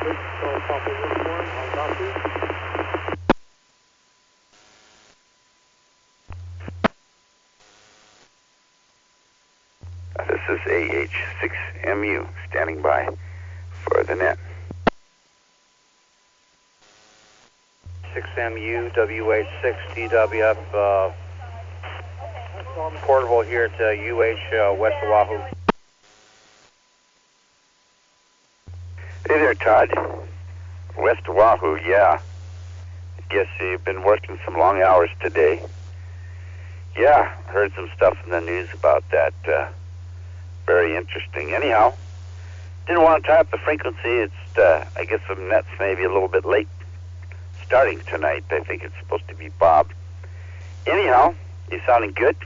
Papa Uniform, on copy. This is AH6MU, standing by for the net. 6MU, WH6DWF, portable here to UH West Oahu. Hey there, Todd. West Oahu, yeah. Guess you've been working some long hours today. Yeah, heard some stuff in the news about that. Very interesting. Anyhow, didn't want to tie up the frequency. It's, I guess the net's maybe a little bit late starting tonight. I think it's supposed to be Bob. Anyhow, you sounding good.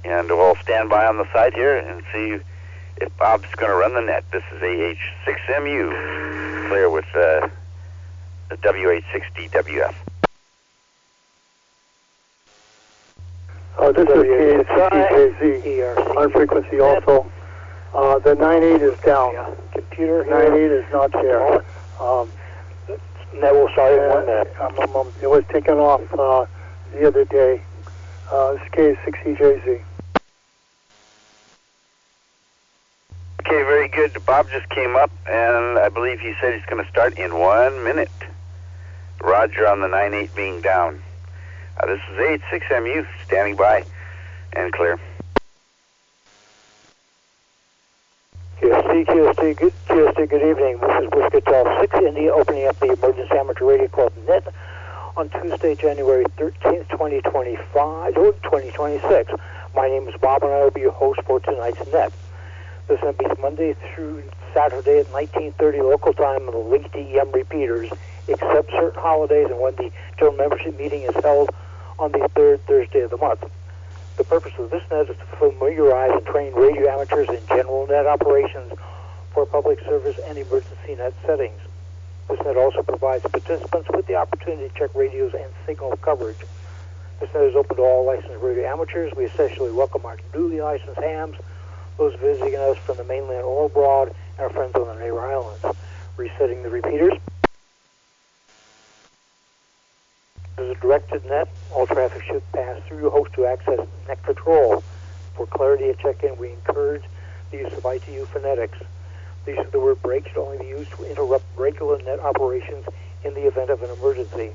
And we'll stand by on the side here and see if Bob's going to run the net. This is AH6MU, clear with the WH6DWF. This is KCJZ on frequency also. The 98 is down. Computer 98 is not there. Net will start in 1 minute. It was taken off the other day. This is K6CJZ. Okay, very good. Bob just came up, and I believe he said he's going to start in 1 minute. Roger on the 98 being down. This is AH6MU, standing by and clear. QST, good evening. This is Whiskey 6 India, opening up the Emergency Amateur Radio Club net on Tuesday, January 13th, 2026. My name is Bob, and I will be your host for tonight's net. This will be Monday through Saturday at 19:30 local time on the linked EM repeaters, except certain holidays and when the general membership meeting is held on the third Thursday of the month. The purpose of this net is to familiarize and train radio amateurs in general net operations for public service and emergency net settings. This net also provides participants with the opportunity to check radios and signal coverage. This net is open to all licensed radio amateurs. We especially welcome our newly licensed hams, those visiting us from the mainland or abroad, and our friends on the neighbor islands. Resetting the repeaters. This is a directed net. All traffic should pass through your host to access net control. For clarity at check-in, we encourage the use of ITU phonetics. The use of the word break should only be used to interrupt regular net operations in the event of an emergency.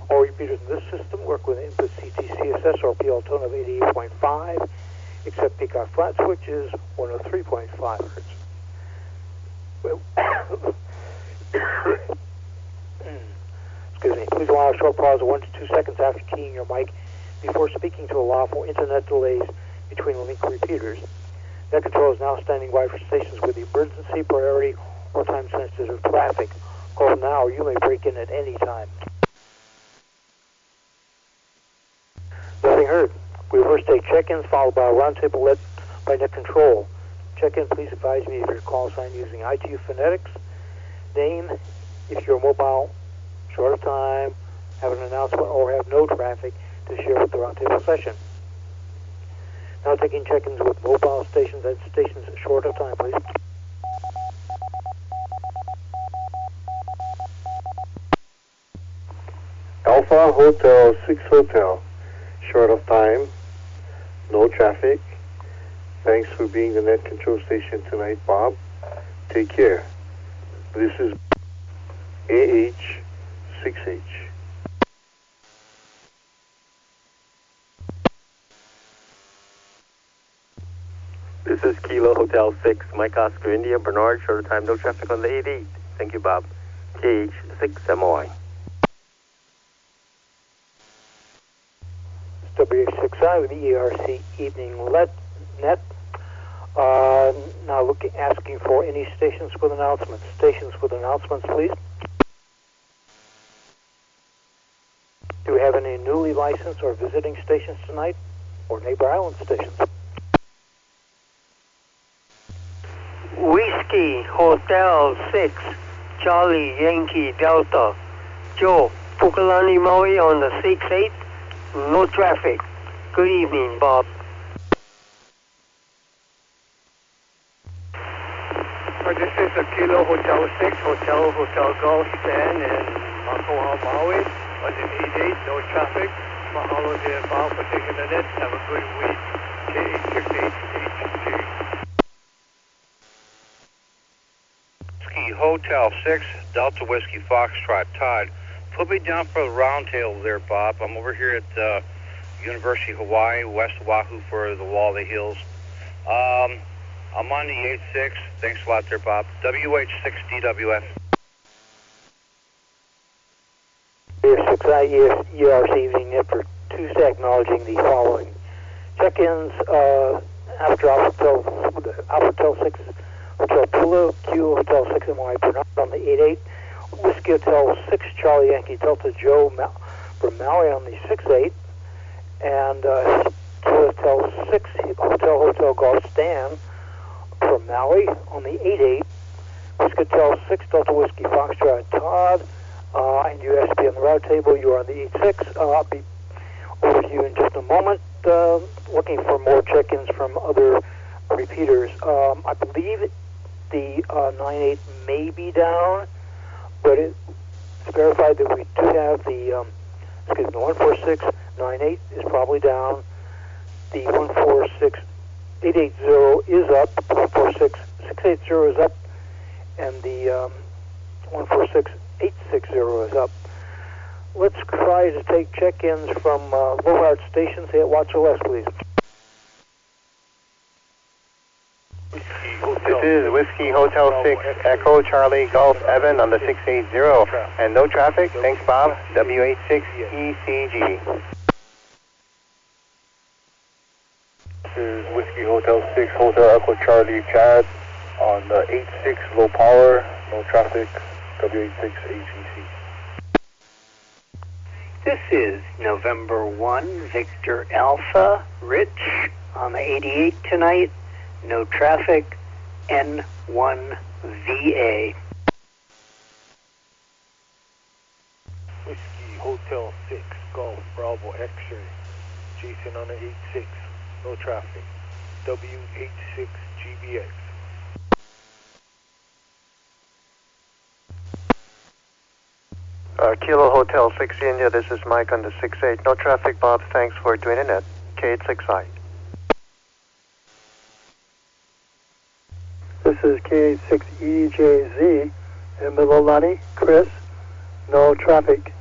All repeaters in this system work with input CTCSS or PL tone of 88.5, except peak-out flat switches 103.5 hertz. Excuse me. Please allow a short pause of 1 to 2 seconds after keying your mic before speaking to allow for internet delays between link repeaters. Net control is now standing by for stations with emergency, priority, or time-sensitive traffic. Call now or you may break in at any time. Nothing heard. We will first take check-ins followed by a roundtable led by net control. Check-in, please advise me if your call sign using ITU phonetics. Name, if you're mobile, short of time, have an announcement, or have no traffic to share with the roundtable session. Now taking check-ins with mobile stations and stations short of time, please. Alpha Hotel 6 Hotel. Short of time. No traffic. Thanks for being the net control station tonight, Bob. Take care. This is AH6H. This is Kilo Hotel 6, Mike Oscar India, Bernard, short of time, no traffic on the 88. Thank you, Bob. KH6MOI. WH6I with the ERC Evening Net. Now asking for any stations with announcements. Stations with announcements, please. Do we have any newly licensed or visiting stations tonight, or neighbor island stations? Whiskey Hotel 6, Charlie Yankee Delta, Joe, Pukalani Maui on the 6-8, no traffic. Good evening, Bob. This is a Kilo Hotel 6, Hotel Golf Stan in Makawa, Maui. On the 88, no traffic. Mahalo dear Bob for taking the net. Have a good week. K868HG. Whiskey Hotel 6, Delta Whiskey Foxtrot. Todd, put me down for the round table there, Bob. I'm over here at University of Hawaii, West Oahu for the Wally Hills. I'm on the 86. Thanks a lot there, Bob. WH6DWF. ERC evening net for Tuesday, acknowledging the following. Check-ins after Alpha Hotel 6, Hotel Pula, Q Hotel 6 NY Bernard on the 88, Whiskey Hotel 6, Charlie Yankee Delta Joe from Maui on the 68, and Hotel 6, Hotel Golf Stan from Maui on the 88, Whiskey Hotel 6, Delta Whiskey Foxtrot Todd, and you asked to be on the route table. You are on the 86. I'll be over to you in just a moment, looking for more check-ins from other repeaters. I believe the 98 may be down, but it's verified that we do have the, 14698 is probably down. The 146880 is up, 146680 is up, and the 146860 is up. Let's try to take check-ins from low-heart stations. Hey, watch OS, please. This is Whiskey Hotel 6, Echo Charlie Golf Evan on the 680, and no traffic. Thanks, Bob. W86ECG. This is Whiskey Hotel 6, Hotel Echo Charlie Chad on the 86, low power, no traffic, W86HEC. This is November 1, Victor Alpha, Rich on the 88 tonight, no traffic, N1VA. Whiskey Hotel 6, Golf Bravo X-ray, Jason on the 86, no traffic, W86GBX. Kilo Hotel 6 India, this is Mike on the 68. No traffic, Bob. Thanks for joining it. K86I. This is K86EJZ in Mililani. Chris, no traffic.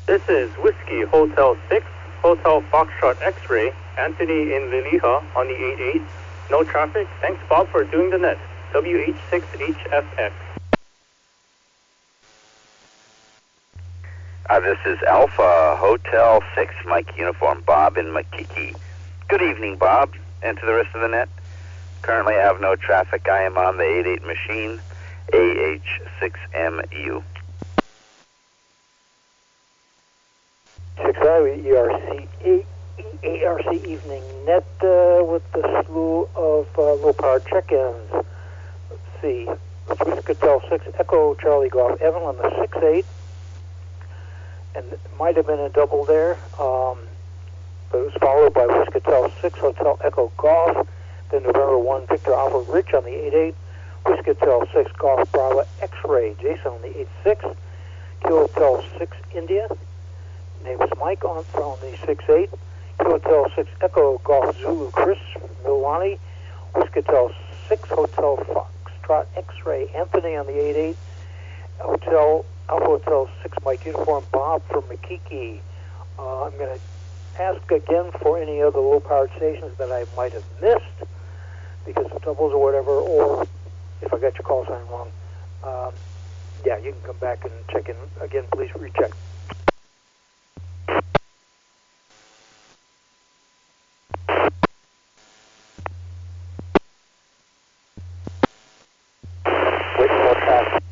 This is Whiskey Hotel 6, Hotel Foxtrot X-ray, Anthony in Liliha on the 88. No traffic. Thanks, Bob, for doing the net. WH6HFX. This is Alpha Hotel 6, Mike Uniform, Bob in Makiki. Good evening, Bob, and to the rest of the net. Currently I have no traffic. I am on the 88 machine, AH6MU. 6I, ERC evening net with the slew of low-power check-ins. Let's see. Whiskey Hotel 6, Echo Charlie Golf Evan on the 68. And it might have been a double there, but it was followed by Whiskey Hotel 6, Hotel Echo Golf, then November 1, Victor Alpha Rich on the 88, Whiskey Hotel 6, Golf Bravo X-Ray, Jason on the 86, Kilo Hotel 6, India, name is Mike on the 68, Kilo Hotel 6, Echo Golf Zulu, Chris, Milani, Whiskey Hotel 6, Hotel Foxtrot X-Ray, Anthony on the 88, Alpha Hotel 6, Mike Uniform, Bob from Makiki. I'm going to ask again for any other low-powered stations that I might have missed because of doubles or whatever, or if I got your call sign wrong. Yeah, you can come back and check in again. Please recheck. Wait for traffic.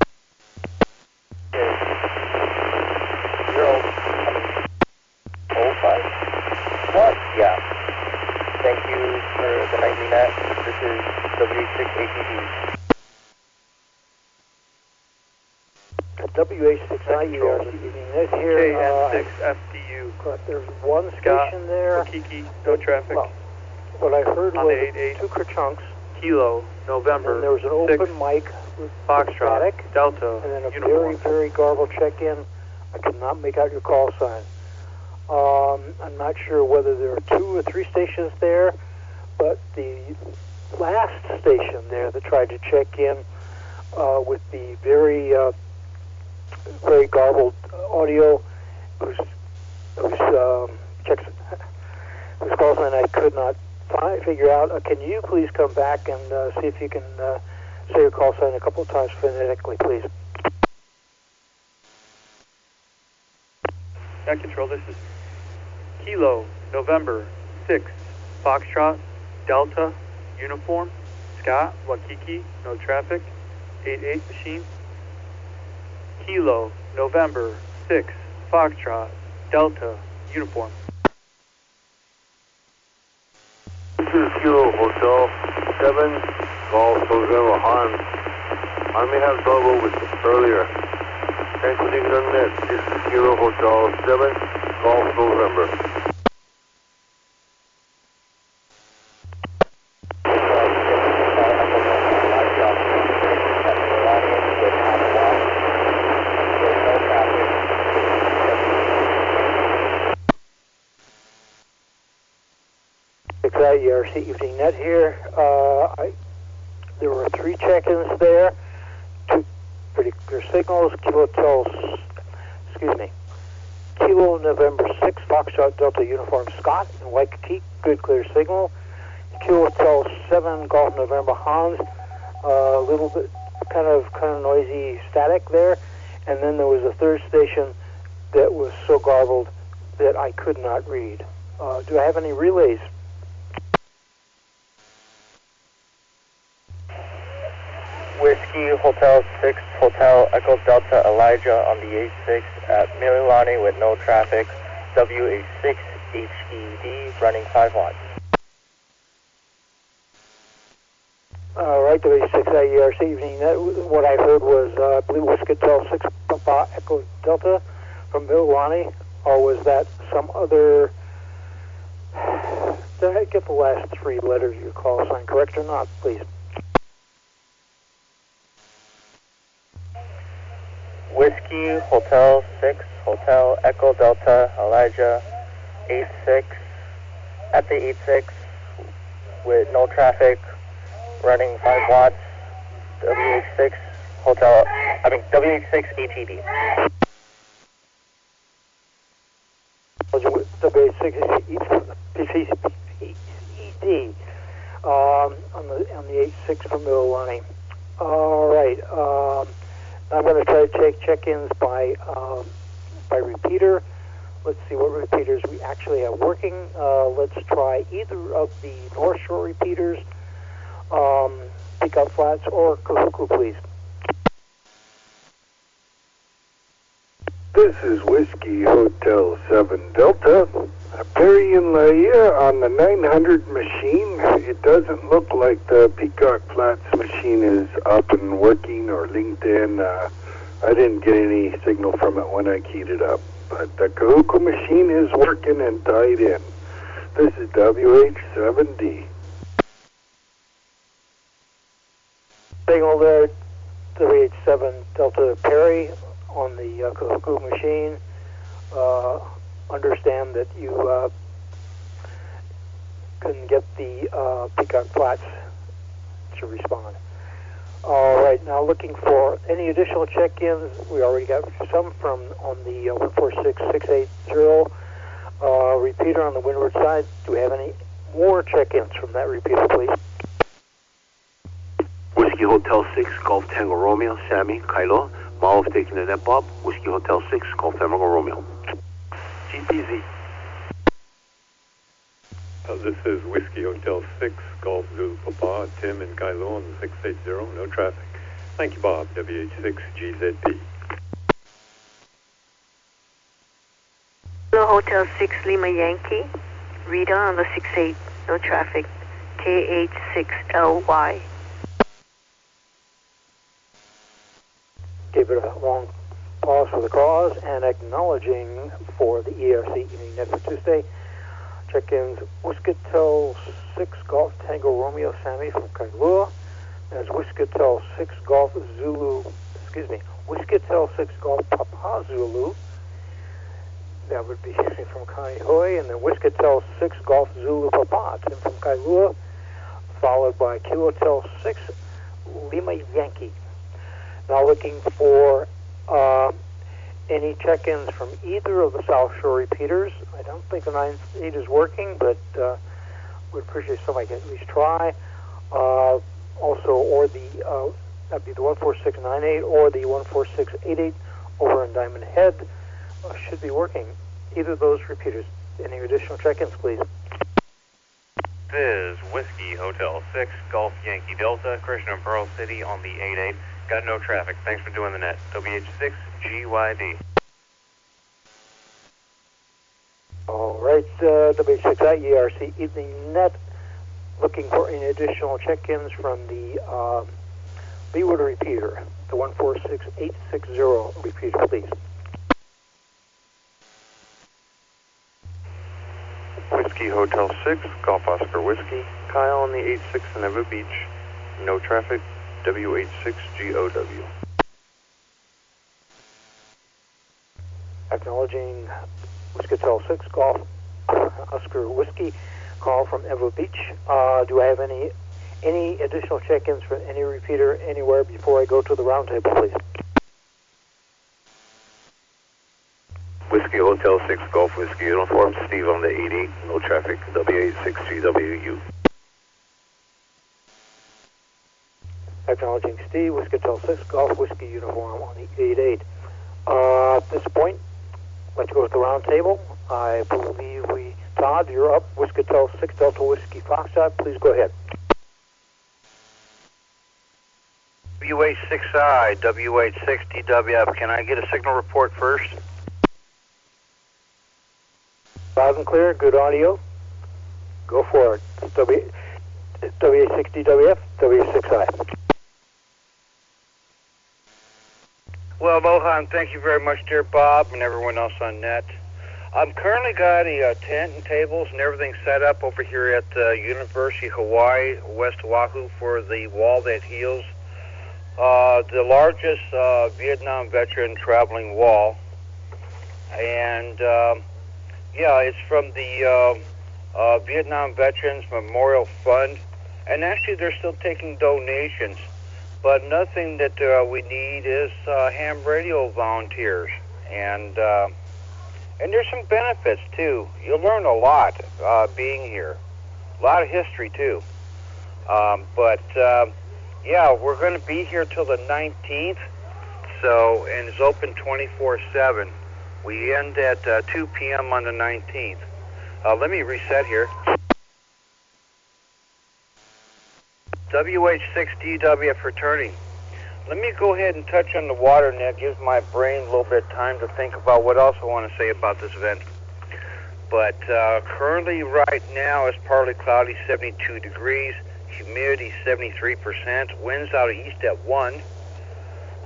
005. Yeah. Thank you for the nightly net. This is W6ATD. WH6IER evening net here. KN6FDU. There's one station there. Kiki, no traffic. Well, What I heard on was the 88 two Kerchunks. Kilo, And November then there was an open 6 mic with Foxtrot static, Delta and then a uniform. very garbled check-in. I could not make out your call sign. I'm not sure whether there are 2 or 3 stations there, but the last station there that tried to check in with the very garbled audio, whose call sign I could not figure out. Can you please come back and see if you can say your call sign a couple of times phonetically, please? Net Control, this is Kilo, November 6 Foxtrot Delta uniform. Scott, Waikiki, no traffic. 88 machine. Kilo, November 6 Foxtrot Delta uniform. This is Kilo Hotel 7 Golf November Han. I may have double with earlier. Thanks for taking on net. This is Kilo Hotel 7 Golf November. ERC Evening Net here. There were 3 check-ins there, 2 pretty clear signals. Kilo November 6 Foxtrot Delta Uniform Scott in Waikiki, good clear signal. Kilo 7 Golf November Hans, a little bit kind of noisy static there, and then there was a 3rd station that was so garbled that I could not read. Do I have any relays? Whiskey Hotel 6 Hotel Echo Delta Elijah on the 86 at Mililani with no traffic. WH6 HED running 5 watts. All right, WH6 ERC Evening Net. What I heard was, I believe, Whiskey Hotel 6 Papa Echo Delta from Mililani, or was that some other? Did I get the last 3 letters of your call sign correct or not, please? Whiskey Hotel 6 Hotel Echo Delta Elijah 86 at the 86 with no traffic, running 5 watts. WH6 WH6 HED. WH6 HED on the 86 from Mililani. All right. I'm going to try to take check-ins by repeater. Let's see what repeaters we actually have working. Let's try either of the North Shore repeaters, Pickup Flats, or Kahuku, please. This is Whiskey Hotel 7 Delta. Perry in Laia on the 900 machine. It doesn't look like the Peacock Flats machine is up and working or linked in. I didn't get any signal from it when I keyed it up. But the Kahuku machine is working and tied in. This is WH7D. Signal there, WH7 Delta Perry on the Kahuku machine. Understand that you couldn't get the Peacock Flats to respond. All right, now looking for any additional check-ins. We already got some from on the 146680 repeater on the windward side. Do we have any more check-ins from that repeater, please? Whiskey Hotel 6 Golf Tango Romeo, Sammy, Kylo. Mao taking the net Bob. Whiskey Hotel 6 Golf Tango Romeo. GPZ. This is Whiskey Hotel 6, Golf Zulu Papa, Tim and Kylo on the 680, no traffic. Thank you, Bob, WH6GZP. Hotel 6 Lima Yankee, Rita on the 68, no traffic, KH6LY. Give it a long pause for the cause and acknowledging for the ERC Evening Net for Tuesday. Check-ins, Whisketel 6 Golf Tango Romeo Sammy from Kailua. There's Whisketel 6 Golf Zulu, Whisketel 6 Golf Papa Zulu. That would be from Kaihoi. And then Whisketel 6 Golf Zulu Papa, Tim from Kailua. Followed by Kilotel 6 Lima Yankee. Now looking for any check-ins from either of the South Shore repeaters. I don't think the 98 is working, but would appreciate somebody can at least try. Also, or the that'd be the 14698 or the 14688 over in Diamond Head should be working. Either of those repeaters. Any additional check-ins, please? This is Whiskey Hotel 6 Golf Yankee Delta, Krishna and Pearl City on the 88. Got no traffic. Thanks for doing the net. WH6GYD. All right, WH6I ERC Evening Net. Looking for any additional check-ins from the Leeward repeater, the 146860 repeater, please. Whiskey Hotel 6, Golf Oscar Whiskey, Kyle on the 86 in Evo Beach. No traffic, WH6GOW. Acknowledging Whisketel 6 Golf Oscar Whiskey, call from Evo Beach. Do I have any additional check-ins for any repeater anywhere before I go to the roundtable, please? Whiskey Hotel 6 Golf Whiskey Uniform, Steve on the 88, no traffic, WH6GWU. Acknowledging Steve, Whisketel 6 Golf Whiskey Uniform on the 88. At this point, let's go to the roundtable. I believe Todd, you're up. Whisketel 6 Delta Whiskey Foxtrot, please go ahead. WH6I, WH6DWF, can I get a signal report first? Loud and clear, good audio. Go for it. WH6DWF, WH6I. Well, aloha, and thank you very much, dear Bob, and everyone else on net. I'm currently got a tent and tables and everything set up over here at University of Hawaii, West Oahu, for the Wall That Heals. The largest Vietnam veteran traveling wall. And, yeah, it's from the Vietnam Veterans Memorial Fund. And actually, they're still taking donations. But nothing that we need is ham radio volunteers. And there's some benefits, too. You'll learn a lot being here. A lot of history, too. Yeah, we're going to be here till the 19th, and it's open 24/7. We end at 2 p.m. on the 19th. Let me reset here. WH6DWF returning. Let me go ahead and touch on the water net. Gives my brain a little bit of time to think about what else I want to say about this event. But currently, right now, it's partly cloudy, 72 degrees. Humidity 73%, winds out of east at 1,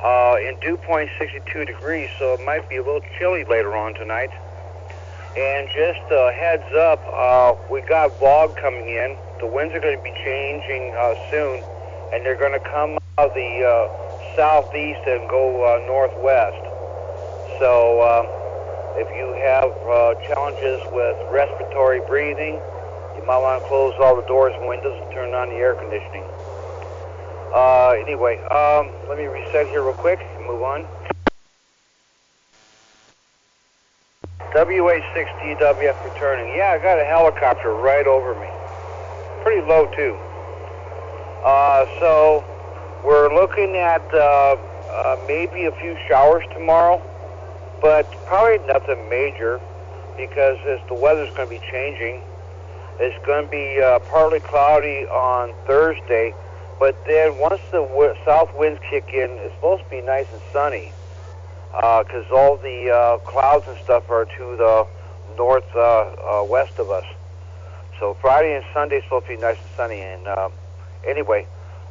and dew point 62 degrees, so it might be a little chilly later on tonight. And just a heads up, we got fog coming in. The winds are going to be changing soon, and they're going to come out of the southeast and go northwest. So if you have challenges with respiratory breathing, you might want to close all the doors and windows and turn on the air conditioning. Anyway, let me reset here real quick and move on. WH6DWF returning. Yeah, I got a helicopter right over me. Pretty low, too. So we're looking at maybe a few showers tomorrow, but probably nothing major because as the weather's going to be changing. It's going to be partly cloudy on Thursday, but then once the south winds kick in, it's supposed to be nice and sunny because all the clouds and stuff are to the northwest of us. So Friday and Sunday is supposed to be nice and sunny. And anyway,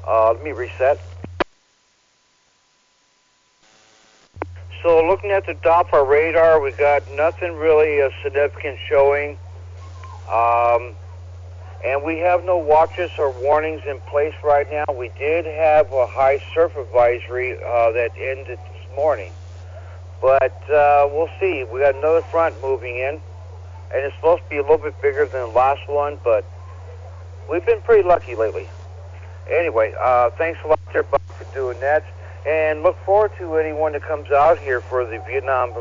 let me reset. So looking at the Doppler radar, we got nothing really significant showing. And we have no watches or warnings in place right now. We did have a high surf advisory that ended this morning. But we'll see. We got another front moving in, and it's supposed to be a little bit bigger than the last one, but we've been pretty lucky lately. Anyway, thanks a lot there, Bob, for doing that. And look forward to anyone that comes out here for the Vietnam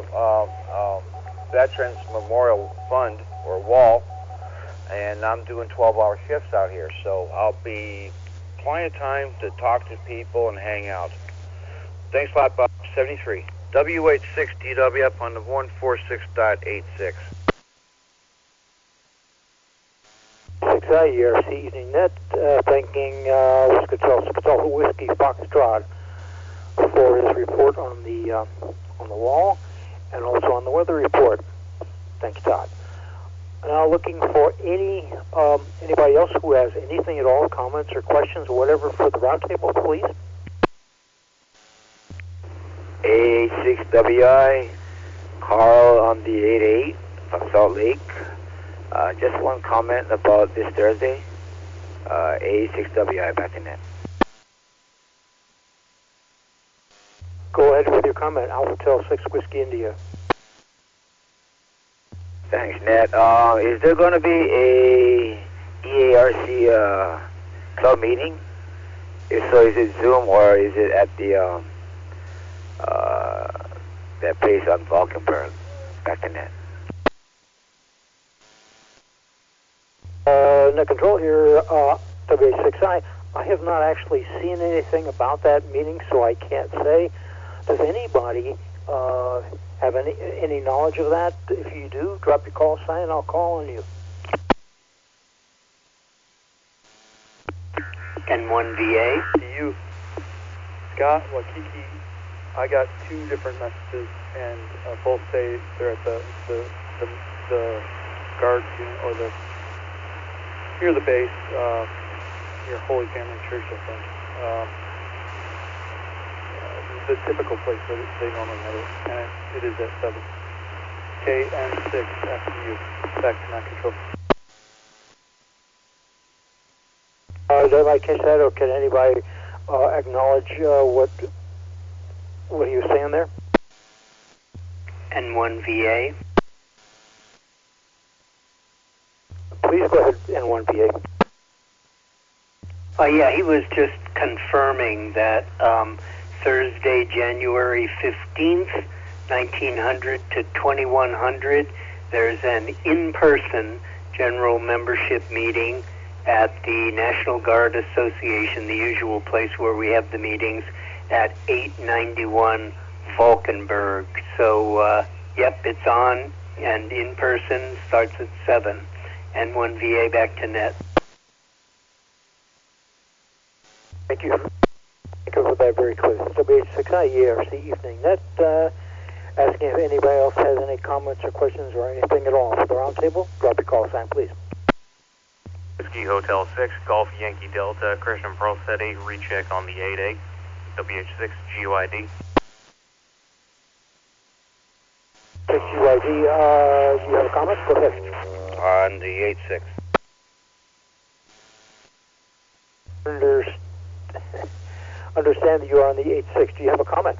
Veterans Memorial Fund, or Wall. And I'm doing 12-hour shifts out here, so I'll be plenty of time to talk to people and hang out. Thanks a lot, Bob. 73. W86DWF on the 146.86. 6I ERC Evening Net, thanking Whiskey Foxtrot for his report on the wall and also on the weather report. Thank you, Todd. Now looking for anybody else who has anything at all, comments or questions or whatever for the roundtable, please. A6WI, Carl on the 88 from Salt Lake. Just one comment about this Thursday. A6WI back in net. Go ahead with your comment. Alpha Hotel 6 Whiskey India. Thanks, Ned. Is there going to be a EARC club meeting? If so, is it Zoom or is it at the that place on Valkenburg? Back to Ned. Net Control here, WA6I. I have not actually seen anything about that meeting, so I can't say. Does anybody have any knowledge of that? If you do, drop your call sign and I'll call on you. N1VA. To you, Scott, Waikiki. I got two different messages, and both say they're at the guard unit or near the base, near Holy Family Church, I think. The typical place where they normally have it, and it is at 7. KN6 after you. Back to Net Control. Did I catch that, or can anybody acknowledge what he was saying there? N1VA. Please go ahead, N1VA. Yeah, he was just confirming that Thursday, January 15th, 1900 to 2100, there's an in-person general membership meeting at the National Guard Association, the usual place where we have the meetings, at 891 Valkenburg. So, yep, it's on, and in-person starts at 7. N1VA back to net. Thank you. Thank you for that very clear. WH6I ERC Evening Net, asking if anybody else has any comments or questions or anything at all for the roundtable. Drop your call sign, please. Whiskey Hotel 6, Golf Yankee Delta, Christian Pearl City, recheck on the 88, WH6 GUID. 6 GUID, you have a comment? Go ahead. On the 86. Understand that you are on the 86. Do you have a comment?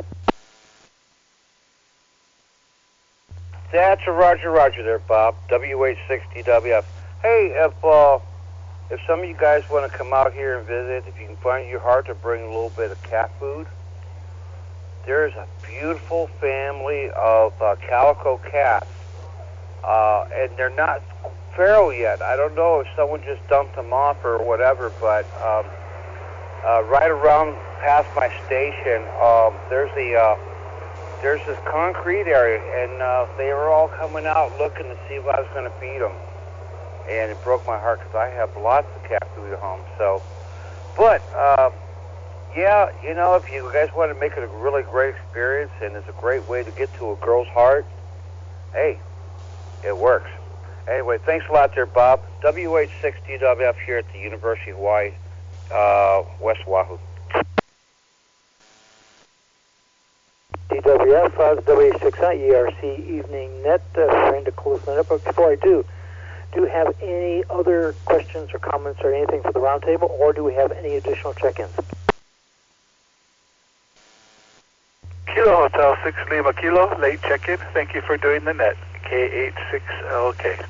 That's a Roger there, Bob. WH60WF. Hey, if some of you guys want to come out here and visit, if you can find your heart to bring a little bit of cat food, there's a beautiful family of calico cats, and they're not feral yet. I don't know if someone just dumped them off or whatever, but right around past my station, there's this concrete area, and they were all coming out looking to see if I was going to feed them. And it broke my heart because I have lots of cat food at home. So, but yeah, you know, if you guys want to make it a really great experience and it's a great way to get to a girl's heart, hey, it works. Anyway, thanks a lot there, Bob. WH6DWF here at the University of Hawaii, West Oahu. DWF, WH6I ERC Evening Net, trying to close that up. But before I do, Do you have any other questions or comments or anything for the roundtable, or do we have any additional check-ins? Kilo Hotel 6 Lima Kilo, late check-in. Thank you for doing the net. K86LK.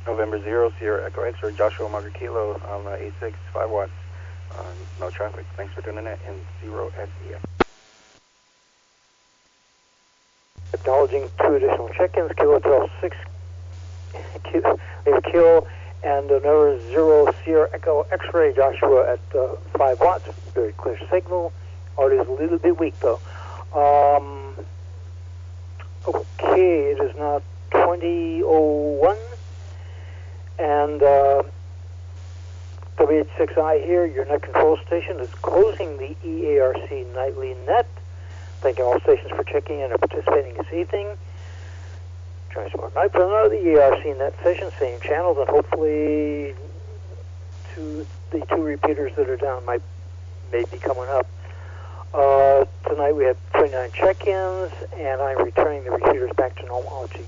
November 0, Sierra Echo X-ray, Joshua Margaret Kilo on 86, 5 watts. No traffic. Thanks for doing the net in 0 SEF. Acknowledging 2 additional check-ins, Kilo Hotel 6, Kilo, and another 0 Sierra Echo X-ray, Joshua at 5 watts. Very clear signal. Audio is a little bit weak though. Okay, it is now 20:01, and W86I here, your net control station, is closing the EARC nightly net. Thanking all stations for checking in and participating this evening. Join tomorrow night for another EARC net session, same channels, and hopefully the 2 repeaters that are down may be coming up. Tonight we had 29 check-ins, and I'm returning the repeaters back to normality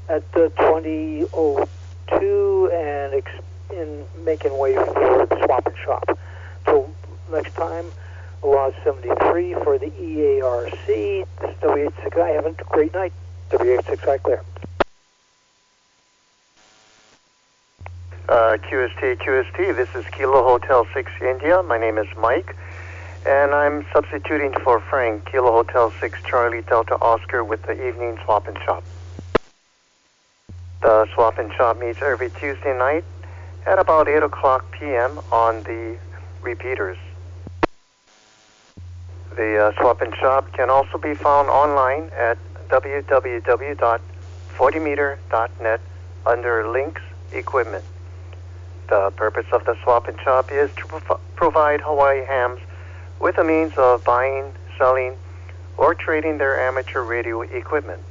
at 20:02 and in making way for the swap and shop. So next time, Law 73 for the EARC. This is W86I. Have a great night. W86I clear. QST, this is Kilo Hotel 6 India. My name is Mike, and I'm substituting for Frank, Kilo Hotel 6 Charlie Delta Oscar with the evening swap and shop. The swap and shop meets every Tuesday night at about 8 o'clock p.m. on the repeaters. The swap and shop can also be found online at www.40meter.net under Links Equipment. The purpose of the swap and shop is to provide Hawaii hams with a means of buying, selling, or trading their amateur radio equipment.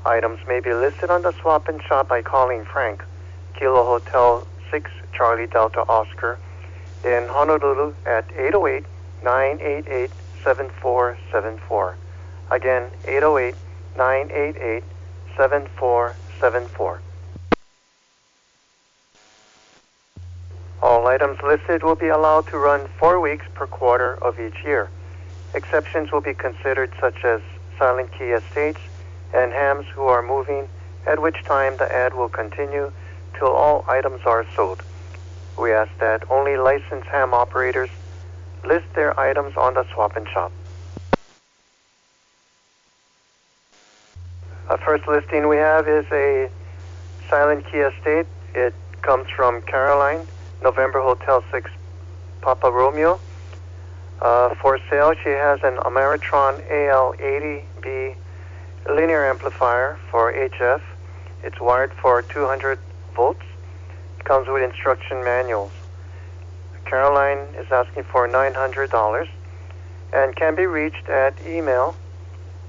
Items may be listed on the swap and shop by calling Frank, Kilo Hotel 6 Charlie Delta Oscar in Honolulu at 808-988-7474. Again, 808-988-7474. All items listed will be allowed to run 4 weeks per quarter of each year. Exceptions will be considered such as silent key estates and hams who are moving, at which time the ad will continue till all items are sold. We ask that only licensed ham operators list their items on the swap and shop. The first listing we have is a silent key estate. It comes from Caroline, November Hotel 6 Papa Romeo. For sale, she has an Ameritron AL80B linear amplifier for HF. It's wired for 200 volts. It comes with instruction manuals. Caroline is asking for $900 and can be reached at email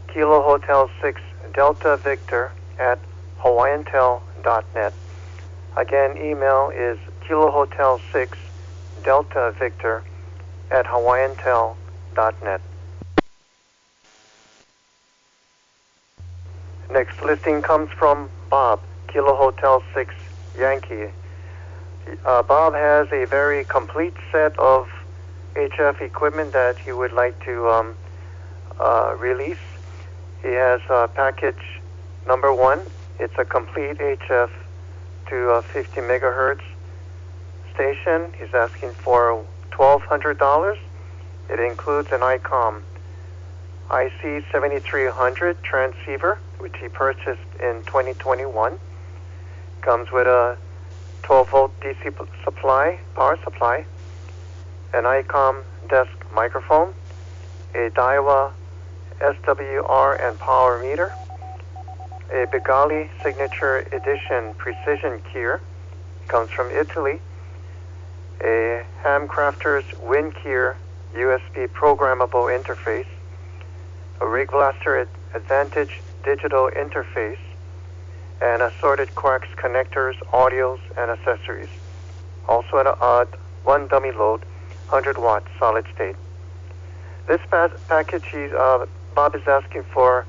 Kilo Hotel 6 Delta Victor at hawaiiantel.net. Again, email is Kilo Hotel 6 Delta Victor at hawaiiantel.net. Next listing comes from Bob, Kilo Hotel 6 Yankee. Bob has a very complete set of HF equipment that he would like to release. He has package number 1. It's a complete HF to 50 megahertz station. He's asking for $1,200. It includes an ICOM IC7300 transceiver, which he purchased in 2021. Comes with a 12-volt DC supply, power supply, an ICOM desk microphone, a Daiwa SWR and power meter, a Begali Signature Edition Precision Keyer, comes from Italy, a Hamcrafters WinKeyer USB programmable interface, a Rig Blaster Advantage digital interface, and assorted coax connectors, audios, and accessories. Also an one dummy load, 100 watt solid state. This package, Bob is asking for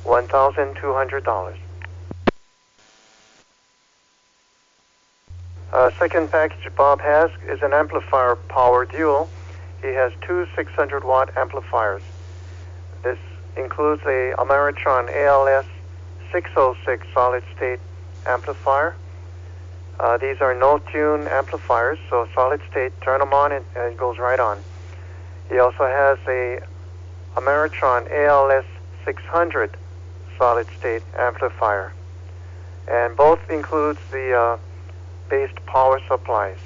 $1,200. Second package Bob has is an amplifier power dual. He has two 600-watt amplifiers. This includes a Ameritron ALS 606 solid-state amplifier. These are no-tune amplifiers, so solid-state, turn them on and it goes right on. He also has a Ameritron ALS 600 solid-state amplifier, and both includes the based power supplies.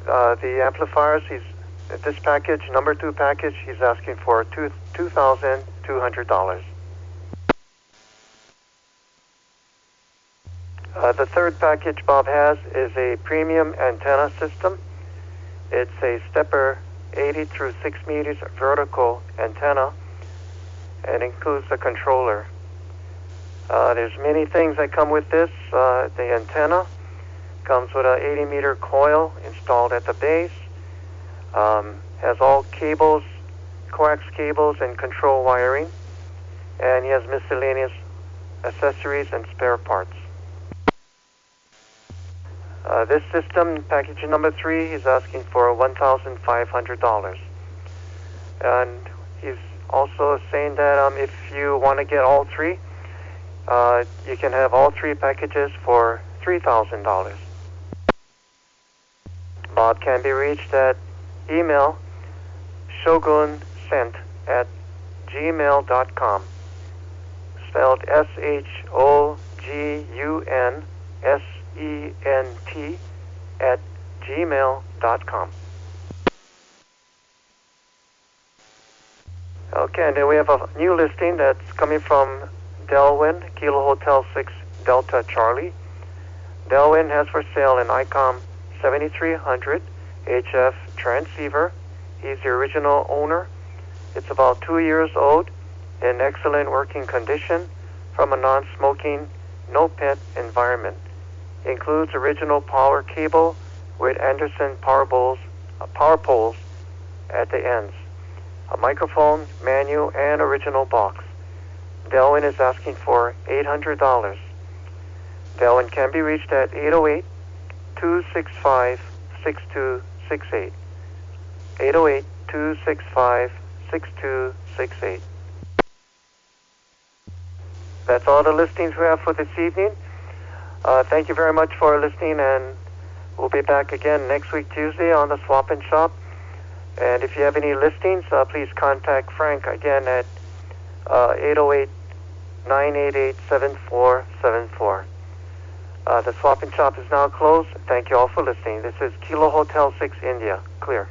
The amplifiers, this package, number 2 package, he's asking for $2,200. The third package Bob has is a premium antenna system. It's a stepper 80 through 6 meters vertical antenna, and includes a controller. There's many things that come with this. The antenna comes with an 80-meter coil installed at the base. Has all cables, coax cables, and control wiring. And he has miscellaneous accessories and spare parts. This system, package number 3, he's asking for $1,500. And he's also saying that if you want to get all 3, you can have all 3 packages for $3,000. Bob can be reached at email shogunsent@gmail.com, spelled SHOGUNSENT@gmail.com. Okay, and then we have a new listing that's coming from Delwyn, Kilo Hotel 6 Delta Charlie. Delwyn has for sale an ICOM 7300 HF transceiver. He's the original owner. It's about 2 years old, in excellent working condition, from a non-smoking, no-pet environment. Includes original power cable with Anderson power poles at the ends. A microphone, manual, and original box. Delwyn is asking for $800. Delwyn can be reached at 808-265-6268. 808-265-6268. That's all the listings we have for this evening. Thank you very much for listening, and we'll be back again next week, Tuesday, on the Swap and Shop. And if you have any listings, please contact Frank again at 808-988-7474. The Swap and Shop is now closed. Thank you all for listening. This is Kilo Hotel 6 India. Clear.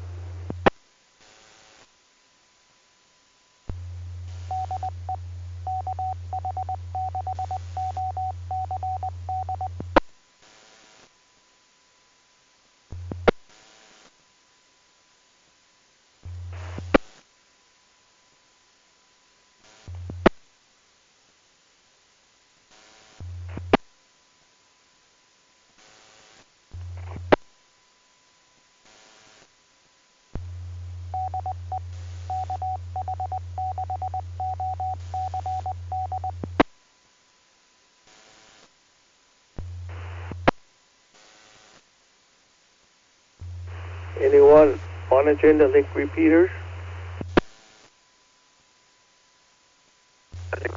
Anyone want to join the link repeaters?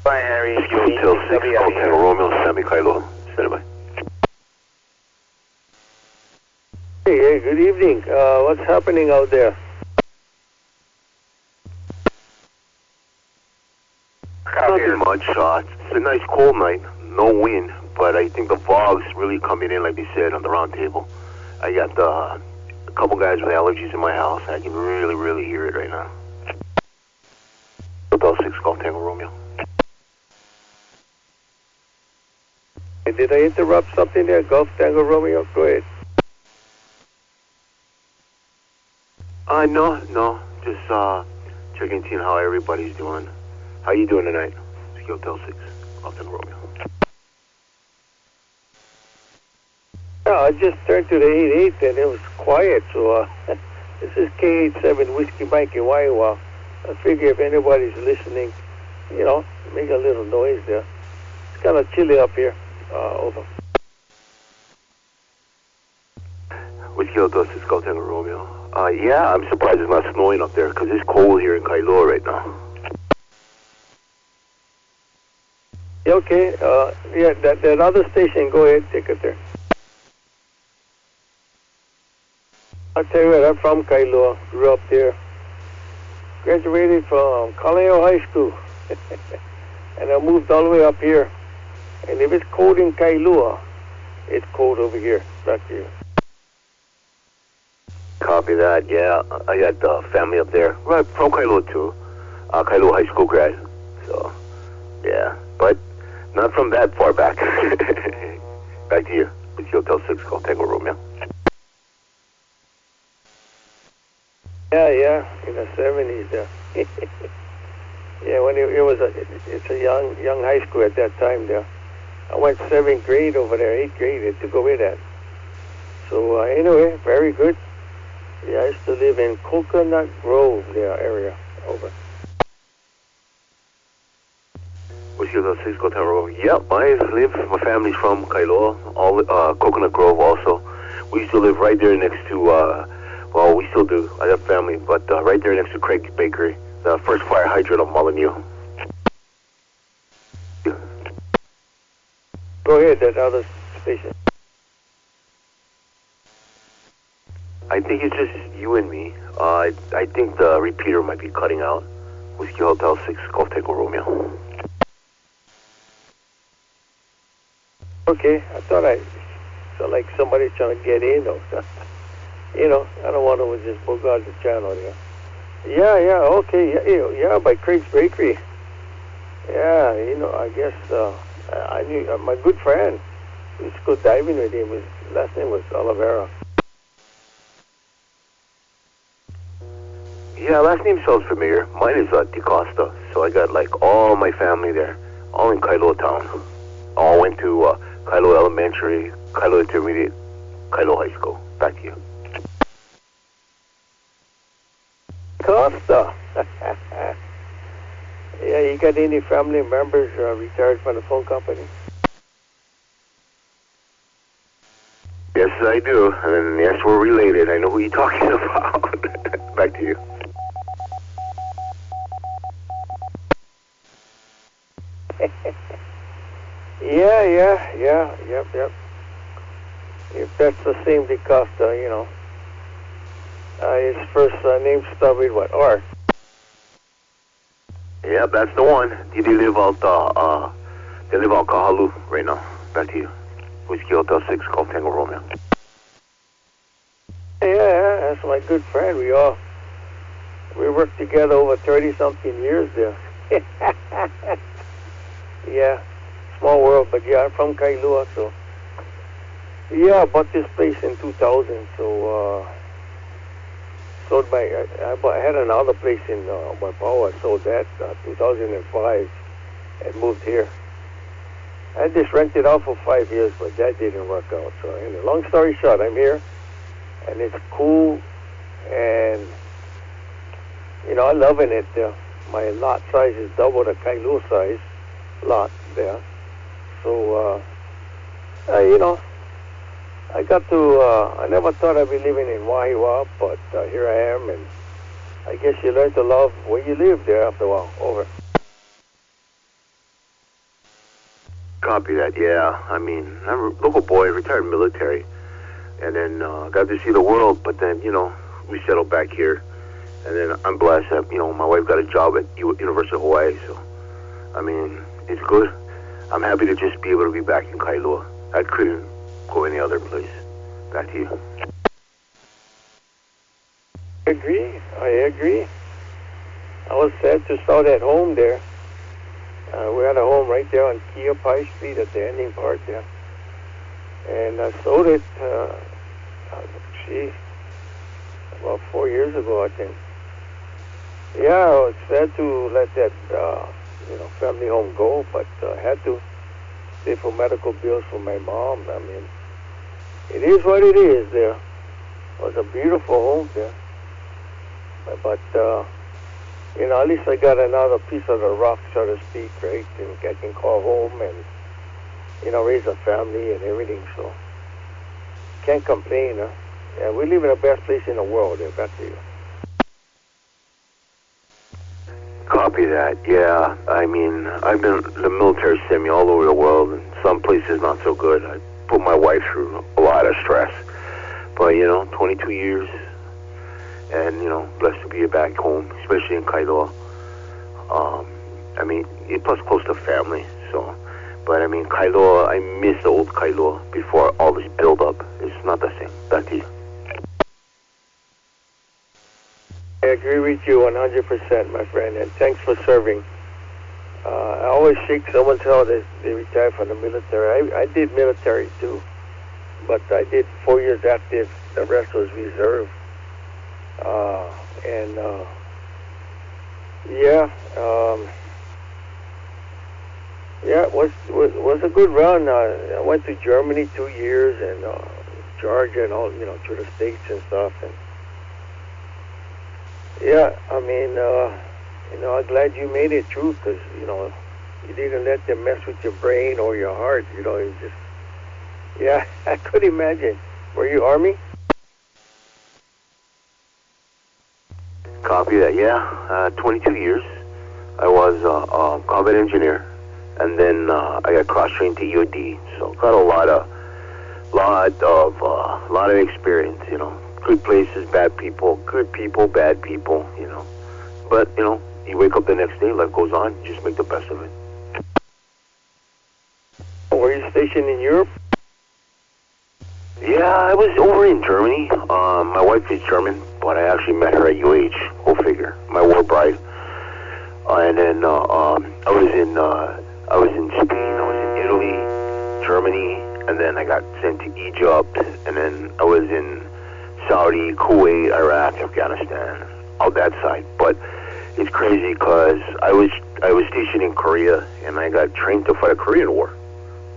Bye, Harry. Hotel 6, Hotel Romeo, Sammy Kylo. Stand by. Hey, good evening. What's happening out there? Nothing much. It's a nice cold night. No wind, but I think the fog's really coming in, like they said, on the round table. I got a couple guys with allergies in my house. I can really hear it right now. Hotel 6, Golf Tango Romeo. Hey, did I interrupt something there? Golf Tango Romeo? Go ahead. No. Just checking in how everybody's doing. How you doing tonight? It's Hotel 6, Golf Tango Romeo. Yeah, I just turned to the 88 and it was quiet, so this is K87 Whiskey Mike in Waiwa. I figure if anybody's listening, make a little noise there. It's kind of chilly up here. Over. Whiskey Hotel 6 Golf Tango Romeo. Yeah, I'm surprised it's not snowing up there because it's cold here in Kailua right now. Yeah, okay. Yeah, that other station, go ahead, take it there. I'll tell you what, I'm from Kailua, grew up there. Graduated from Kaleo High School. And I moved all the way up here. And if it's cold in Kailua, it's cold over here. Back to you. Copy that, yeah. I got family up there. Right, from Kailua too. Kailua High School grad. So, yeah. But not from that far back. Back to you. Whiskey Hotel 6 Golf Tango Romeo. Yeah, in the 70s there. Yeah, when it's a young high school at that time there. I went 7th grade over there, 8th grade, I took away that. So anyway, very good. Yeah, I used to live in Coconut Grove there area, over. Whiskey Hotel 6 Golf Tango Romeo. Yep, I live, my family's from Kailua, Coconut Grove also. We used to live right there next to, well, we still do. I have family, but right there next to Craig's Bakery, the first fire hydrant of Molyneux. Go ahead, that other station. I think it's just you and me. I think the repeater might be cutting out. Whiskey Hotel 6 Golf Tango Romeo. Okay, I thought I felt like somebody trying to get in or something. I don't want to just bogart the channel there. Yeah, okay, yeah, by Craig's Bakery. Yeah, I guess I knew my good friend. We used to go diving with him. His last name was Oliveira. Yeah, last name sounds familiar. Mine is DeCosta, so I got like all my family there, all in Kailua town. All went to Kailua Elementary, Kailua Intermediate, Kailua High School. Back to you. Costa. Yeah, you got any family members retired from the phone company? Yes, I do. And yes, we're related. I know who you're talking about. Back to you. Yep. If that's the same DeCosta, his first name started with what? R. Yep, that's the one. They live out Kahalu right now. Back to you. Whiskey Hotel 6 Golf Tango Romeo. Yeah, that's my good friend. We worked together over 30-something years there. Yeah, small world, but yeah, I'm from Kailua, so. Yeah, I bought this place in 2000, so I had another place in Waipawa. I sold that 2005 and moved here. I just rented out for 5 years, but that didn't work out. So, long story short, I'm here, and it's cool, and I'm loving it there. My lot size is double the Kailua size lot there. So, I got to, I never thought I'd be living in Wahiwa, but here I am, and I guess you learn to love where you live there after a while. Over. Copy that, yeah. I mean, I'm a local boy, retired military, and then got to see the world, but then, we settled back here, and then I'm blessed that, my wife got a job at University of Hawaii, so, I mean, it's good. I'm happy to just be able to be back in Kailua. I couldn't go any other place. Back to you. I agree. I was sad to start at home there. We had a home right there on Kia Pie Street at the ending part there. And I sold it, about 4 years ago, I think. Yeah, I was sad to let that, family home go, but I had to pay for medical bills for my mom. I mean, it is what it is there. It was a beautiful home there. But You know, at least I got another piece of the rock, so to speak, right? And I can call home and, you know, raise a family and everything, so can't complain, huh? Yeah, we live in the best place in the world, there. Back to you. Copy that. Yeah, I mean, I've been, the military sent me all over the world, and some places not so good. I put my wife through a lot of stress. But, you know, 22 years, and, you know, blessed to be back home, especially in Kailua. I mean, plus close to family, so. But, I mean, Kailua, I miss the old Kailua before all this build-up. It's not the same. Back to you. I agree with you 100%, my friend, and thanks for serving. I always shake someone's hand that they retired from the military. I did military too, but I did 4 years active. The rest was reserve. Yeah, it was a good run. I went to Germany 2 years and Georgia and all, you know, to the States and stuff. And yeah, I mean, you know, I'm glad you made it through because, you know, you didn't let them mess with your brain or your heart. You know, you just, yeah, I could imagine. Were you Army? Copy that, yeah. 22 years. I was a combat engineer, and then I got cross-trained to EOD, so got a lot of experience, you know. Good places, bad people, good people, bad people, you know. But, you know, you wake up the next day, life goes on, you just make the best of it. Were you stationed in Europe? Yeah, I was over in Germany. My wife is German, but I actually met her at UH. Go figure. My war bride. And then I was in Spain. I was in Italy, Germany, and then I got sent to Egypt, and then I was in Saudi, Kuwait, Iraq, Afghanistan, all that side. But it's crazy because I was stationed in Korea, and I got trained to fight a Korean War.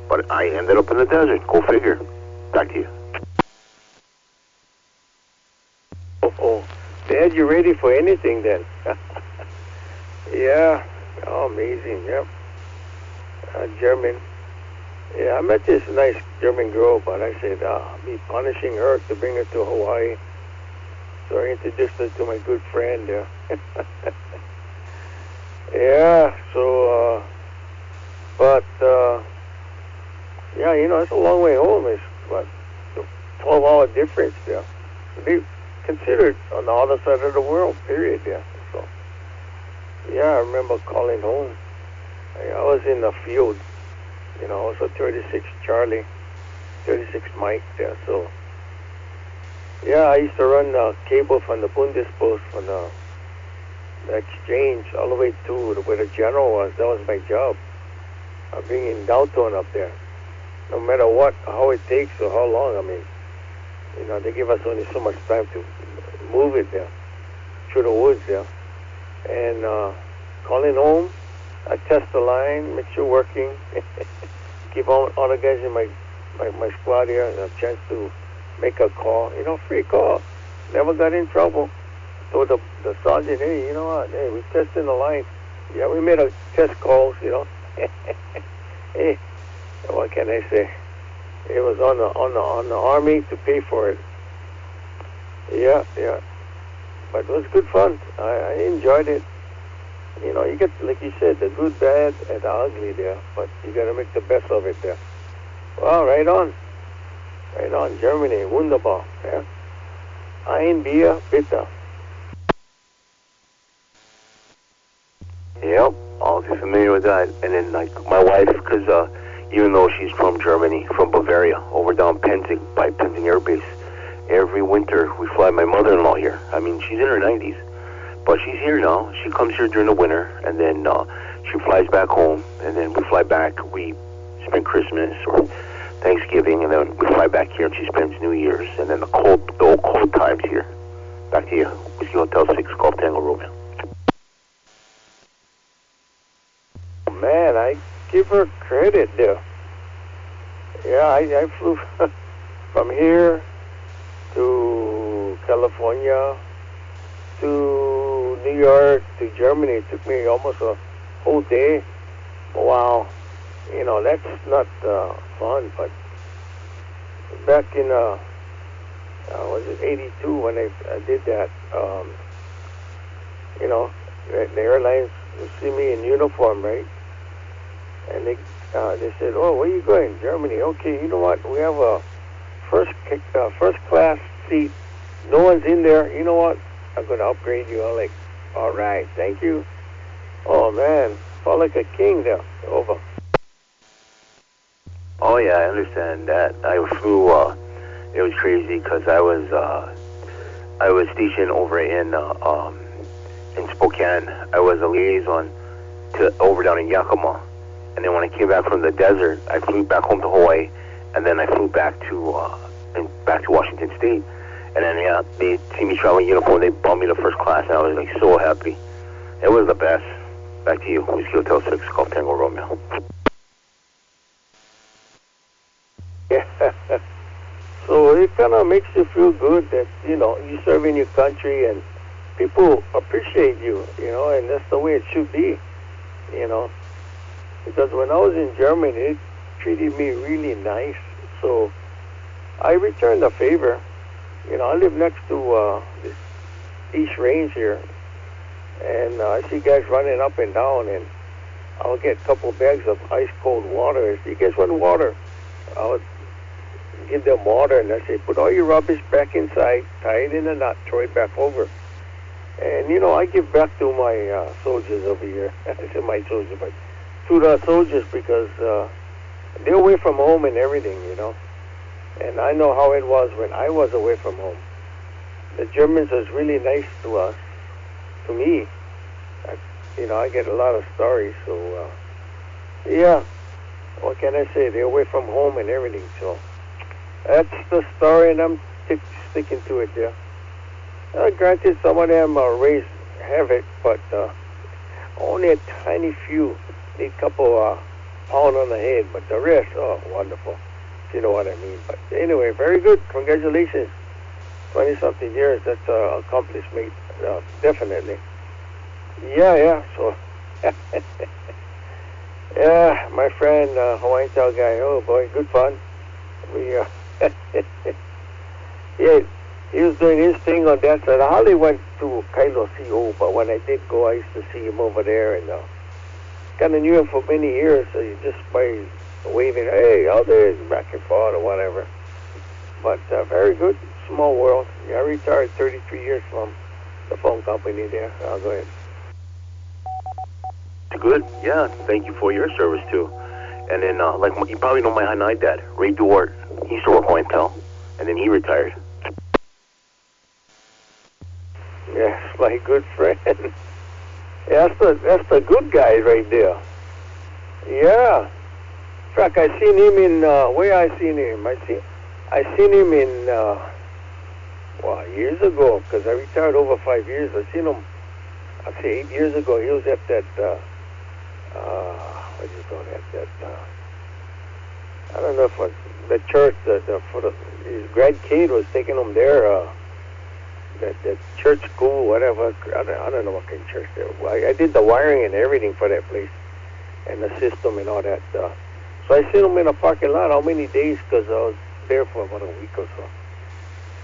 But I ended up in the desert. Go figure. Back to you. Oh, they had you ready for anything then. Yeah, oh, amazing, yep. German. Yeah, I met this nice German girl, but I said, be punishing her to bring her to Hawaii. So I introduced her to my good friend there. Yeah, so, yeah, you know, it's a long way home. It's, what, 12-hour difference there. They considered on the other side of the world, period, yeah. So, yeah, I remember calling home. I was in the field, you know, also 36 Charlie, 36 Mike there, so. Yeah, I used to run the cable from the Bundespost, from the exchange, all the way to where the general was. That was my job, bringing downtown up there. No matter what, how it takes or how long, I mean, you know, they give us only so much time to move it there, through the woods there. And calling home, I test the line, make sure working, keep all the guys in my squad here a chance to make a call, you know, free call. Never got in trouble. Told the sergeant, hey, you know what, hey, we're testing the line. Yeah, we made a test calls, you know. Hey, what can I say? It was on the Army to pay for it. Yeah. But it was good fun. I enjoyed it. You know, you get, like you said, the good, bad, and the ugly there. But you got to make the best of it there. Well, right on. Germany, wunderbar. Yeah. Ein Bier, bitte. Yep, I'll be familiar with that. And then, like, my wife, because even though she's from Germany, from Bavaria, over down Penzing, by Penzing Air Base, every winter we fly my mother-in-law here. I mean, she's in her 90s, but she's here now. She comes here during the winter, and then she flies back home, and then we fly back. We spend Christmas or Thanksgiving, and then we fly back here, and she spends New Year's, and then the old cold times here. Back to you. Whiskey Hotel 6, Golf Tango Romeo. Man, I give her credit there. Yeah, I flew from here to California to New York to Germany. It took me almost a whole day. Wow. You know, that's not fun, but back in, was it 82 when I did that, you know, the airlines see me in uniform, right? And they said, oh, where are you going? Germany. Okay, you know what? We have a first class seat. No one's in there. You know what? I'm going to upgrade you. I'm like, all right, thank you. Oh, man. Felt like a king there. Over. Oh yeah, I understand that. I flew. It was crazy because I was stationed over in Spokane. I was a liaison to over down in Yakima, and then when I came back from the desert, I flew back home to Hawaii, and then I flew back to Washington State, and then yeah, they see me traveling uniform. They bumped me to first class, and I was like so happy. It was the best. Back to you, Whiskey Hotel 6, Golf Tango Romeo. Yeah. So it kind of makes you feel good that, you know, you serve in your country and people appreciate you, you know, and that's the way it should be, you know. Because when I was in Germany, it treated me really nice. So I returned the favor. You know, I live next to this East Range here, and I see guys running up and down, and I'll get a couple bags of ice cold water. If you guys want water, I would give them water, and I say, put all your rubbish back inside, tie it in a knot, throw it back over. And, you know, I give back to my soldiers over here. I say my soldiers, but to the soldiers because they're away from home and everything, you know. And I know how it was when I was away from home. The Germans was really nice to us, to me. You know, I get a lot of stories, so, yeah. What can I say? They're away from home and everything, so that's the story, and I'm sticking to it there. Granted, some of them are raised havoc, but only a tiny few need a couple pound on the head, but the rest, oh, wonderful. If you know what I mean. But anyway, very good. Congratulations. 20-something years, that's an accomplishment, definitely. Yeah, so... Yeah, my friend, Hawaiian Tail guy, oh boy, good fun. We, yeah, he was doing his thing on that side. I hardly went to Kailo CO, but when I did go, I used to see him over there, and kind of knew him for many years, so you just by waving, hey, out there, back and forth or whatever. But very good, small world. Yeah, I retired 33 years from the phone company there. I'll go ahead. Good, yeah. Thank you for your service too. And then, like you probably know my Hanai dad, Ray Duart. He used to work Hawaiian Tail, and then he retired. Yes, my good friend. Yeah, that's the good guy right there. Yeah. In fact, I seen him in where I seen him. I seen him in years ago, because I retired over 5 years. I seen him. I'd say 8 years ago. He was at that. What do you call that? I don't know if it was the church. His grandkid was taking him there. That church school, whatever. I don't know what kind of church there. I did the wiring and everything for that place, and the system and all that. So I seen him in a parking lot. How many days? Because I was there for about a week or so.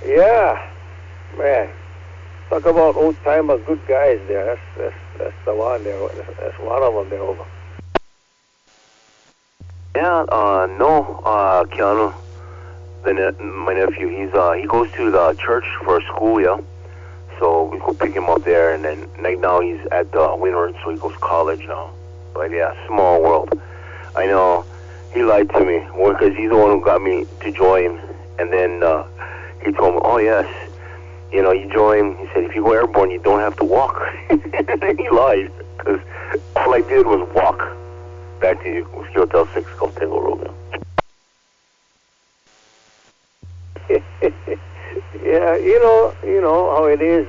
Yeah, man. Talk about old timer, good guys there. That's the one there. That's one of them there over. Yeah, no, Keanu, my nephew, he goes to the church for school, yeah. So we go pick him up there, and then right now he's at Windward, so he goes to college now. But yeah, small world. I know he lied to me because he's the one who got me to join, and then he told me, oh yes, you know, you join. He said if you go airborne, you don't have to walk. And then he lied because all I did was walk. Back to you, Whiskey Hotel 6, Golf Tango Romeo. Yeah, you know how it is,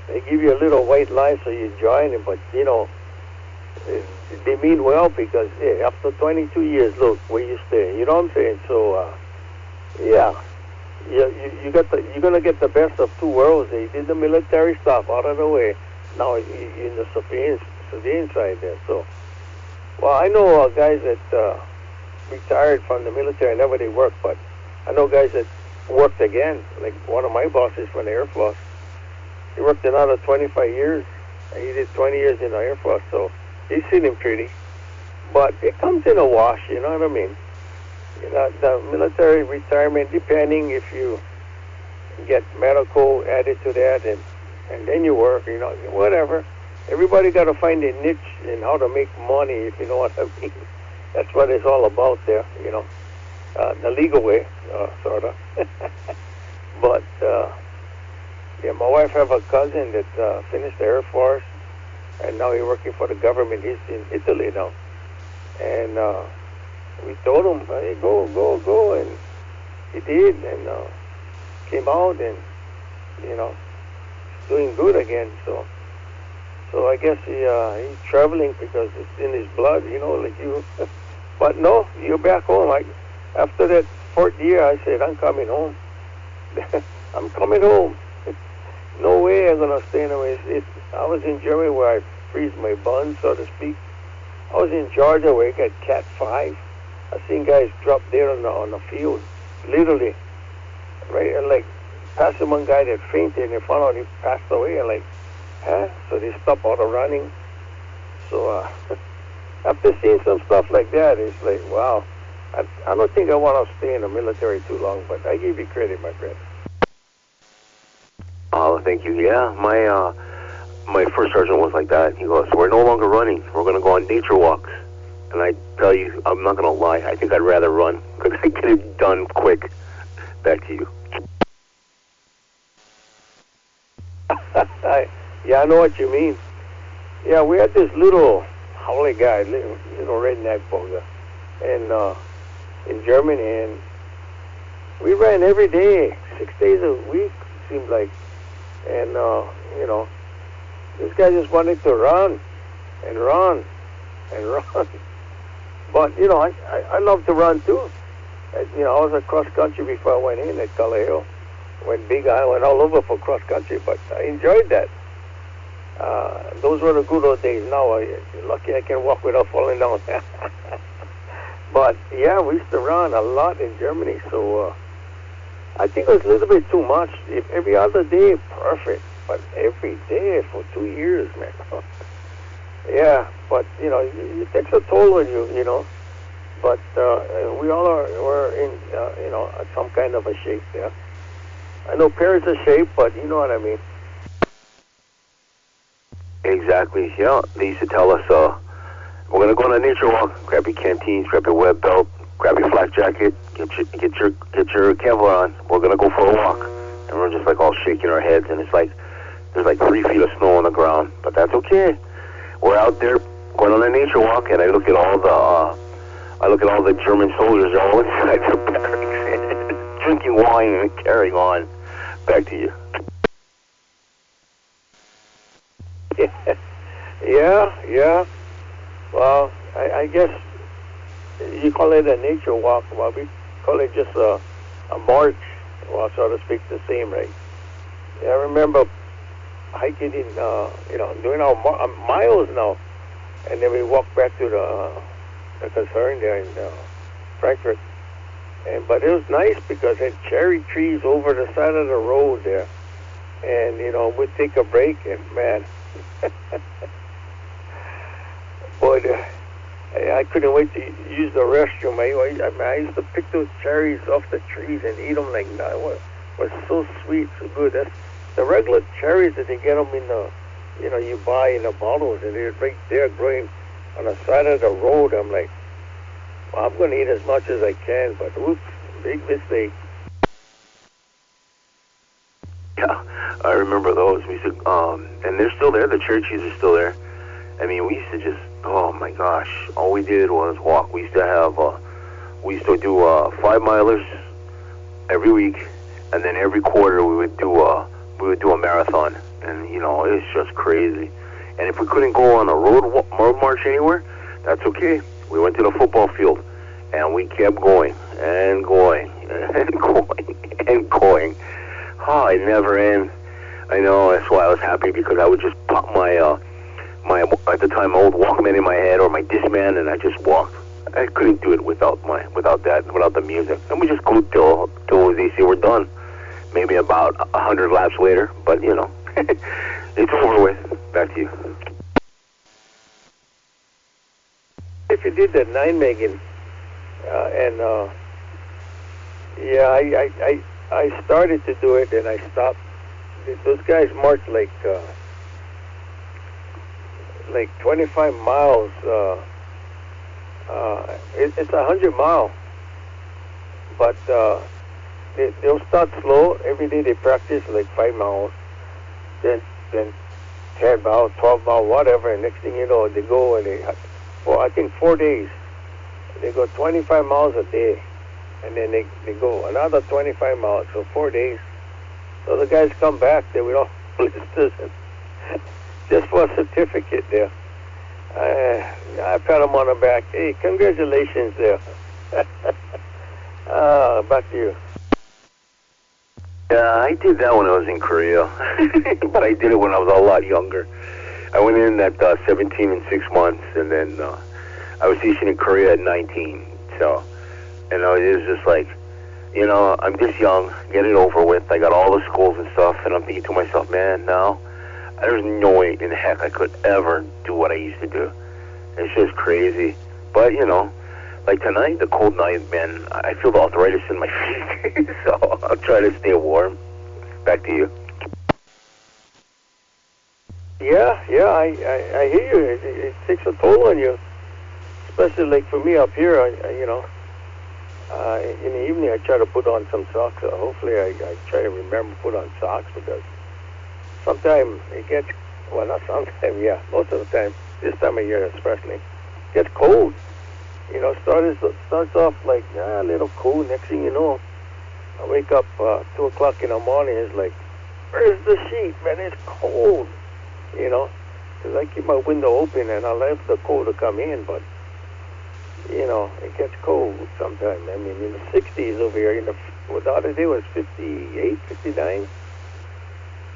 They give you a little white lie so you join it, but, you know, they mean well because, yeah, after 22 years, look, where you stay, you know what I'm saying? So, yeah, you're going to get the best of two worlds. They did the military stuff out of the way. now you're in the civilian side there. So, well, I know guys that retired from the military. Never they worked, but I know guys that worked again. Like one of my bosses from the Air Force, he worked another 25 years, and he did 20 years in the Air Force. So he's seen him pretty, but it comes in a wash. You know what I mean? You know, the military retirement, depending if you get medical added to that, and then you work, you know, whatever. Everybody got to find a niche in how to make money, if you know what I mean. That's what it's all about there, you know, the legal way, sort of. But, yeah, my wife have a cousin that finished the Air Force, and now he's working for the government. He's in Italy now. And we told him, hey, go, and he did, and came out, and, you know, doing good again, so I guess he's traveling because it's in his blood, you know, like you. But no, you're back home. After that 4th year, I said, I'm coming home. I'm coming home. No way I'm going to stay in the I was in Germany where I freeze my buns, so to speak. I was in Georgia where I got Cat 5. I seen guys drop there on the field, literally. Right, and like, passing one guy that fainted, and they found out he passed away, and like, huh? So they stopped all the running. So after seeing some stuff like that, it's like, wow. I don't think I want to stay in the military too long, but I give you credit, my friend. Oh, thank you. Yeah, my first sergeant was like that. He goes, we're no longer running. We're going to go on nature walks. And I tell you, I'm not going to lie. I think I'd rather run because I get it done quick. Back to you. Yeah, I know what you mean. Yeah, we had this little howling guy, little redneck bugger, and in Germany, and we ran every day, 6 days a week, seemed like, and you know, this guy just wanted to run and run and run. But you know, I love to run too. You know, I was at cross country before I went in at Color Hill. Went big, I went all over for cross country, but I enjoyed that. Those were the good old days. Now, lucky I can walk without falling down. But yeah, we used to run a lot in Germany, so I think it was a little bit too much. If every other day, perfect, but every day for 2 years, man. Yeah, but you know, it takes a toll on you, you know. But we all were in, you know, some kind of a shape there. I know Paris is shape, but you know what I mean. Exactly, yeah. They used to tell us, we're going to go on a nature walk. Grab your canteens, grab your web belt, grab your flak jacket, get your Kevlar on. We're going to go for a walk. And we're just like all shaking our heads, and it's like, there's like 3 feet of snow on the ground. But that's okay. We're out there going on a nature walk, and I look at all the German soldiers all inside their barracks, drinking wine and carrying on. Back to you. Yeah. Well, I guess you call it a nature walk. Well, we call it just a march, well, so to speak, the same, right? Yeah, I remember hiking in, you know, doing our miles now, and then we walked back to the concern there in Frankfurt. But it was nice because it had cherry trees over the side of the road there. And, you know, we'd take a break, and man, boy, I couldn't wait to use the restroom. I used to pick those cherries off the trees and eat them like that. It was so sweet, so good. That's the regular cherries that they get them in the, you know, you buy in the bottles, and they're right there growing on the side of the road. I'm like, well, I'm going to eat as much as I can, but oops, big mistake. Yeah, I remember those. We used to, and they're still there. The cherry trees are still there. I mean, we used to just, oh my gosh, all we did was walk. We used to have, we used to do 5-milers every week, and then every quarter we would do a marathon. And you know, it's just crazy. And if we couldn't go on a road march anywhere, that's okay. We went to the football field, and we kept going and going and going and going. Oh, it never ends. I know. That's why I was happy, because I would just pop my at the time old Walkman in my head or my Discman, and I just walked. I couldn't do it without the music. And we just glued till they say we're done. Maybe about 100 laps later, but you know, it's over with. Back to you. If you did that 9 Megan, I started to do it and I stopped. Those guys marked like 25 miles. It's 100 mile, but they'll start slow. Every day they practice like 5 miles, then 10 miles, 12 miles, whatever. And next thing you know, they go and I think 4 days, they go 25 miles a day, and then they go another 25 miles, so 4 days. So the guys come back, they will all blisters just for a certificate there. I pat them on the back. Hey, congratulations there. Back to you. Yeah, I did that when I was in Korea, but I did it when I was a lot younger. I went in at 17 and 6 months, and then I was stationed in Korea at 19. So, it was just like, you know, I'm just young, get it over with. I got all the schools and stuff, and I'm thinking to myself, man, now there's no way in heck I could ever do what I used to do. It's just crazy. But, you know, like tonight, the cold night, man, I feel the arthritis in my feet, so I'll try to stay warm. Back to you. Yeah, I hear you. It takes a toll on you, especially like for me up here. In the evening I try to put on some socks. Hopefully I try to remember to put on socks, because sometimes it gets, well, not sometimes, yeah, most of the time, this time of year especially, it gets cold. You know, starts off like a little cold. Next thing you know, I wake up 2 o'clock in the morning. It's like, where's the sheet, man? It's cold. You know, because I keep my window open and I let the cold to come in, but you know, it gets cold sometimes. I mean, in the 60s over here, the other day was 58, 59,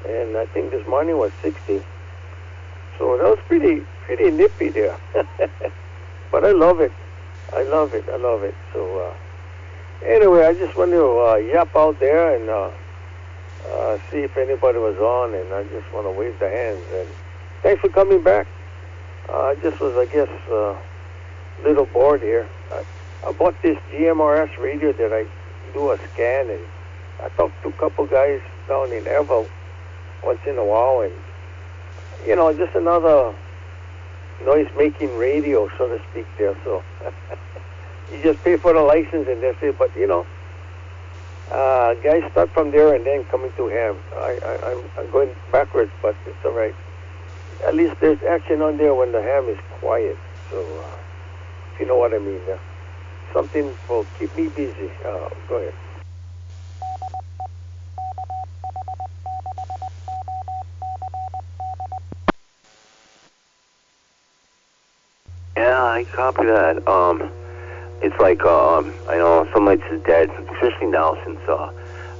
and I think this morning was 60. So that was pretty nippy there. But I love it. I love it. So anyway, I just want to yap out there and see if anybody was on, and I just want to wave the hands. And thanks for coming back. I just was, I guess, little bored here. I bought this GMRS radio that I do a scan, and I talked to a couple guys down in Evo once in a while, and you know, just another noise-making radio, so to speak, there. So you just pay for the license and that's it. But you know, guys start from there and then coming to ham. I'm going backwards, but it's all right. At least there's action on there when the ham is quiet. So if you know what I mean. Something will keep me busy. Go ahead. Yeah, I copy that. It's like, I know some nights is dead, especially now since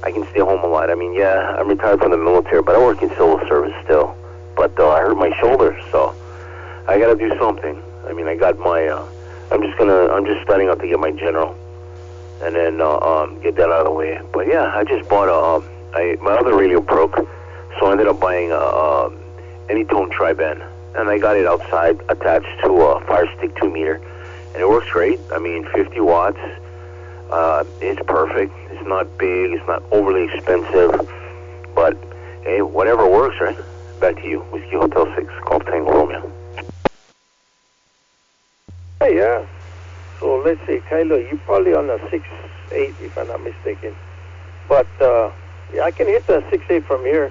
I can stay home a lot. I mean, yeah, I'm retired from the military, but I work in civil service still. But I hurt my shoulder, so I gotta do something. I mean, I got my, I'm just starting out to get my general, and then get that out of the way. But yeah, I just bought my other radio broke, so I ended up buying Anytone Tri-Band. And I got it outside attached to a Fire Stick 2 meter, and it works great. I mean, 50 watts. It's perfect. It's not big. It's not overly expensive. But hey, whatever works, right? Back to you. Whiskey Hotel 6, Golf Tango Romeo. Hey, yeah. So let's say, Kylo, you're probably on a 6.8 if I'm not mistaken. But yeah, I can hit the 6.8 from here.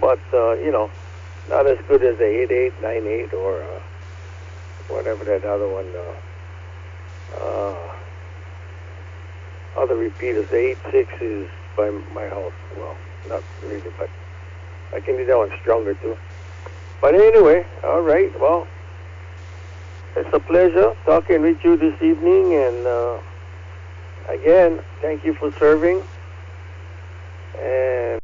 But you know, not as good as the 8.8, 9.8, or whatever that other one. Other repeaters, the 8.6 is by my house. Well, not really, but I can do that one stronger too. But anyway, all right. Well, it's a pleasure talking with you this evening, and again, thank you for serving. And